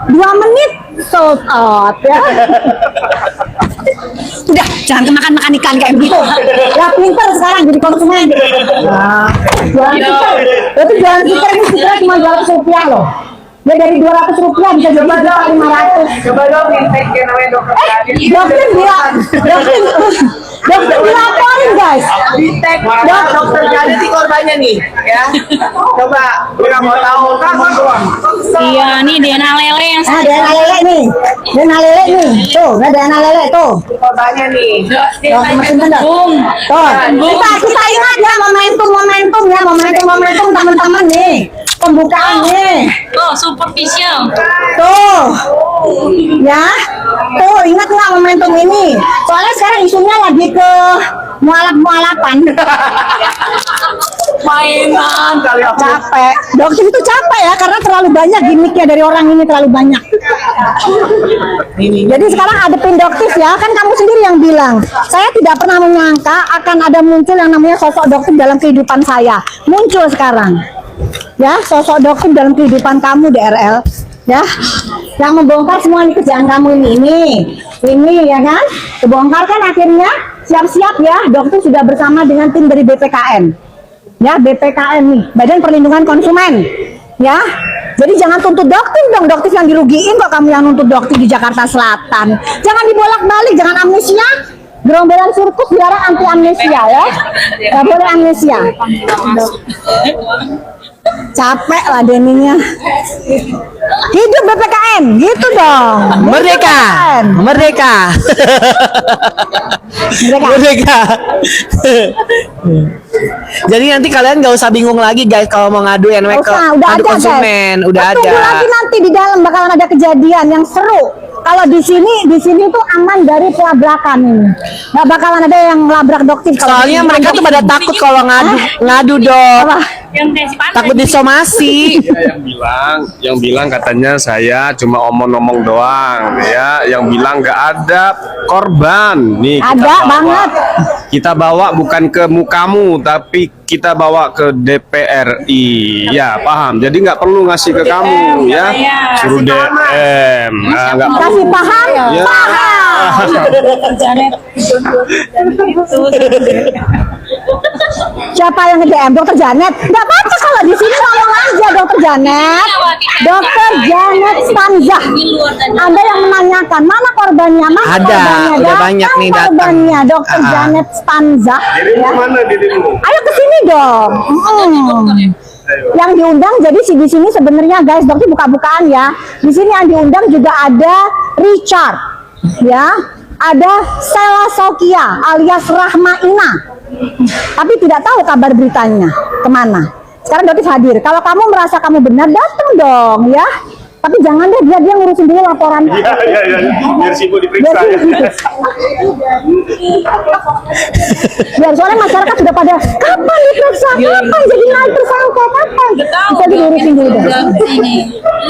2 menit sold out ya. Udah, jangan kemakan-makan ikan kayak gitu. Ya pintar sekarang jadi konsumen. Nah, jualan stiker. Berarti jualan stiker ini stikernya cuma 200 rupiah loh. Ya dari 200 rupiah bisa jadi 500. Coba dong intake yang namanya dokter. Dokter bilang, dokter dilaporin guys. Intake dokter jadi di korbannya nih, ya. Coba, kita mau tahu kan? Iya, nih DNA lele yang Ah, DNA lele nih. DNA lele nih. Tuh, ada DNA lele tuh. Korbannya nih. Mesin bener. Tuh, kita ingat ya momentum ya, momentum teman-teman nih. Pembukaan nih. oh superficial. Tuh, ya, tuh ingat nggak momentum ini? Soalnya sekarang isunya lagi ke mualaf-mualafan. Mainan. Capek, dokter itu capek ya karena terlalu banyak gimmicknya dari orang ini terlalu banyak. Jadi sekarang hadepin dokter ya, kan kamu sendiri yang bilang. Saya tidak pernah menyangka akan ada muncul yang namanya sosok dokter dalam kehidupan saya. Muncul sekarang. Ya, sosok dokter dalam kehidupan kamu DRL ya, yang membongkar semua ini kerjaan kamu ini ya kan, kebongkar kan akhirnya. Siap-siap ya, dokter sudah bersama dengan tim dari BPKN ya, BPKN nih, Badan Perlindungan Konsumen ya. Jadi jangan tuntut dokter dong, dokter yang dirugiin kok kamu yang nuntut dokter di Jakarta Selatan. Jangan dibolak-balik, jangan amnesia. Gerombolan sirkus biara anti amnesia ya, nggak boleh amnesia. Capek lah Deninya. Hidup BPKN, gitu dong. Merdeka, merdeka, merdeka. Jadi nanti kalian nggak usah bingung lagi guys kalau mau ngadu NW ke ngadu konsumen, udah ada. Tunggu lagi nanti di dalam bakalan ada kejadian yang seru. Kalau di sini tuh aman dari pelabrakan ini. Nggak bakalan ada yang labrak dokter. Soalnya mereka tuh pada takut kalau ngadu dong. Yang si pantai. Takut disomasi. Yang bilang katanya saya cuma omong-omong doang ya, yang bilang nggak ada korban nih. Ada banget. Kita bawa bukan ke mukamu tapi kita bawa ke DPRI ya, paham? Jadi nggak perlu ngasih ke kamu ya, suruh DM. Nah, nggak perlu. Kasih paham, Ya. paham. Janet. Siapa yang nge-DM? Dokter Janet? Nggak apa-apa kalau di sini ngomong aja Dokter Janet. Dokter Janet Stanzah. Ada yang menanyakan mana korbannya? Mana Ada, korbannya? udah Datang banyak nih datang. korbannya Dokter Janet Stanzah. Ya. Mana dirimu? Ayo ke sini dong. Yang diundang jadi di sini sebenarnya guys, dokter buka-bukaan ya. Di sini yang diundang juga ada Richard, ya. Ada Sela Sokia alias Rahma Ina. Tapi tidak tahu kabar beritanya kemana. Sekarang dokter hadir. Kalau kamu merasa kamu benar, datang dong ya. Tapi jangan deh dia ngurusin dulu laporan. Iya. Biar sibuk diperiksa ya. Biar soalnya masyarakat sudah pada kapan diperiksa, kapan jadi naik tersangka, kapan? Bisa diurusin dulu deh.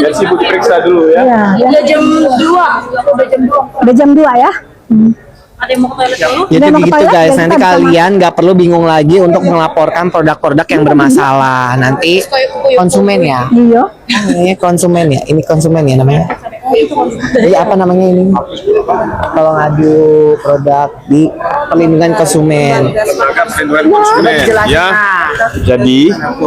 Biar sibuk diperiksa dulu ya. Ya, ya. Udah jam 2. Udah jam 2 ya. Ada yang mau ke toilet dulu? Jadi Udah mau ke begitu toilet, guys, jadi nanti kita bisa kalian nggak perlu bingung lagi untuk melaporkan produk-produk yang bermasalah. Nanti konsumen ya. Iya. Ini konsumen ya, ini konsumen ya namanya. Jadi apa namanya ini? Kalau ngadu produk di perlindungan konsumen. Lembaga Pelindungan Konsumen ya. Jadi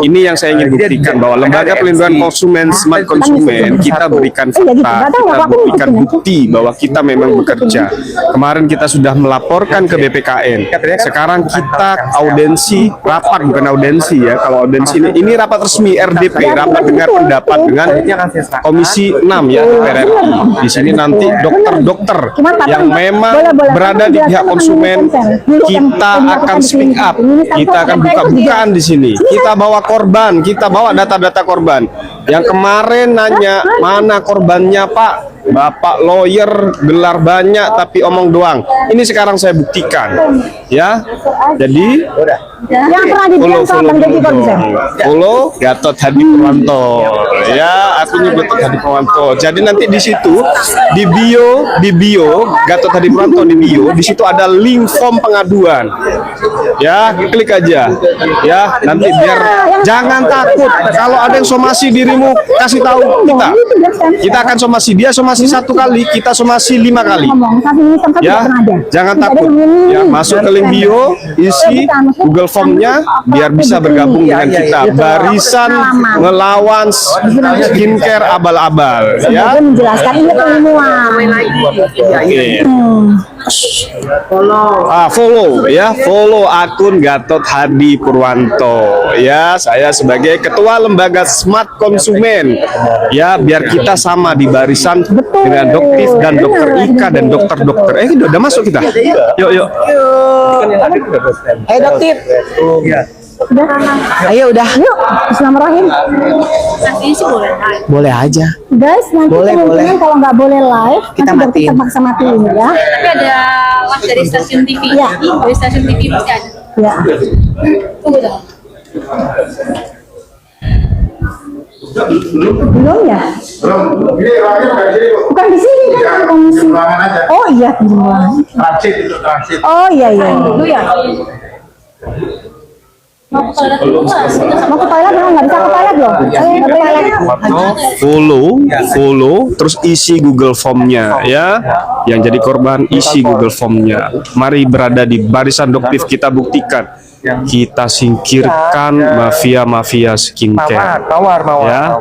ini yang saya ingin buktikan bahwa Lembaga Pelindungan Konsumen Smart Konsumen kita berikan fakta, kita buktikan bukti bahwa kita memang bekerja. Kemarin kita sudah melaporkan ke BPKN. Sekarang kita audensi, rapat bukan audensi ya. Kalau audensi ini rapat resmi RDP, rapat dengar pendapat dengan Komisi 6 ya DPR RI. Di sini nanti dokter-dokter yang memang berada di pihak konsumen, kita akan speak up, kita akan buka-bukaan di sini. Kita bawa korban, kita bawa data-data korban. Yang kemarin nanya mana korbannya Pak, Bapak lawyer gelar banyak tapi omong doang. Ini sekarang saya buktikan, ya. Jadi Yang pernah dibilang sama Bang Deddy Corbuzier. Follow Gatot Hadi Purwanto. Ya, akunnya Gatot Hadi Purwanto. Jadi nanti di situ di bio Gatot Hadi Purwanto di bio, di situ ada link form pengaduan. Ya, klik aja. Ya, nanti biar jangan takut. Kalau ada yang somasi dirimu, kasih tahu kita. Kita akan somasi dia somasi 1 kali, kita somasi 5 kali. Ngomong, saat ini kan Ya, tidak pernah ada. jangan Tidak ada takut. yang ini. Ya, masuk ke link bio, isi Google Formnya, biar bisa bergabung dengan kita. Barisan melawan skincare abal-abal. Ya, Dia menjelaskan ini keilmuan. oke. Follow akun Gatot Hadi Purwanto. Ya, saya sebagai ketua lembaga Smart Konsumen. Ya, biar kita sama di barisan dengan Doktif dan Dokter Ika dan dokter-dokter. Udah masuk kita. Yuk. Ayo Doktif. Ayo udah. Yuk, Bismillahirrahmanirrahim. Nanti sih boleh. Boleh aja. Guys, nanti Boleh, kemungkinan boleh. kalau nggak boleh live, Kita nanti matiin. kita maksa matiin ya. Tapi ada live dari stasiun TV. Iya. Dari stasiun TV pasti ada. Ya. Tunggu dong. Belum ya? Bukan di sini kan komisi. Oh iya, penjualan. Oh iya. Dulu ya. Mau ke toilet dulu nggak? Mau ke toilet memang nggak bisa ke toilet loh. Saya nggak ke toilet. Follow, terus isi Google Formnya ya. Yang jadi korban isi Google Formnya. Mari berada di barisan Doktif, kita buktikan. Kita singkirkan mafia-mafia skincare. Ya,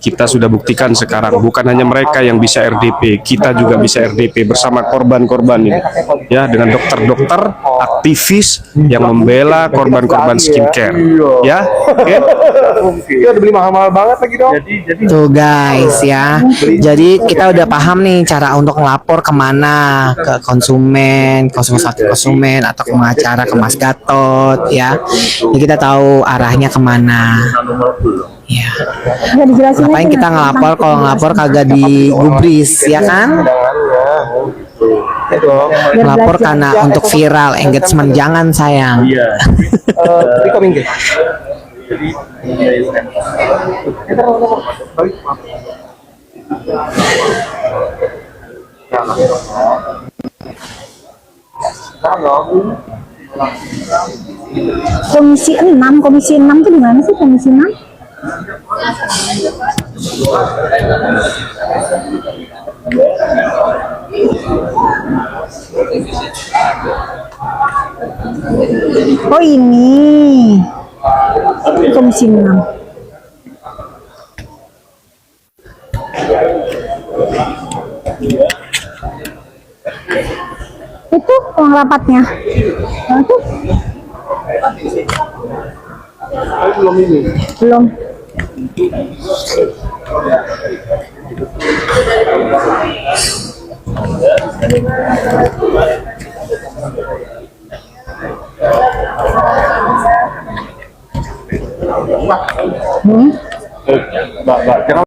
kita sudah buktikan sekarang. Bukan hanya mereka yang bisa RDP, kita juga bisa RDP bersama korban-korban ini. Ya, dengan dokter-dokter, aktivis yang membela korban-korban skincare. Ya, oke. Udah beli mahal-mahal banget lagi dong. Tuh guys ya. Jadi kita udah paham nih cara untuk ngelapor kemana, ke konsumen, 01 konsumen atau ke pengacara, ke Mas Gatot ya. Jadi kita tahu arahnya kemana. Ya. Nggak dijelasin Ngapain aja kita nanti. ngelapor kalau ngelapor kagak digubris ya kan? Ngelapor karena untuk viral engagement, jangan sayang. Riko minggir. Komisi 6 tuh di mana sih komisi 6? Oh ini komisi 6. Itu ruang rapatnya. Nah, itu belum.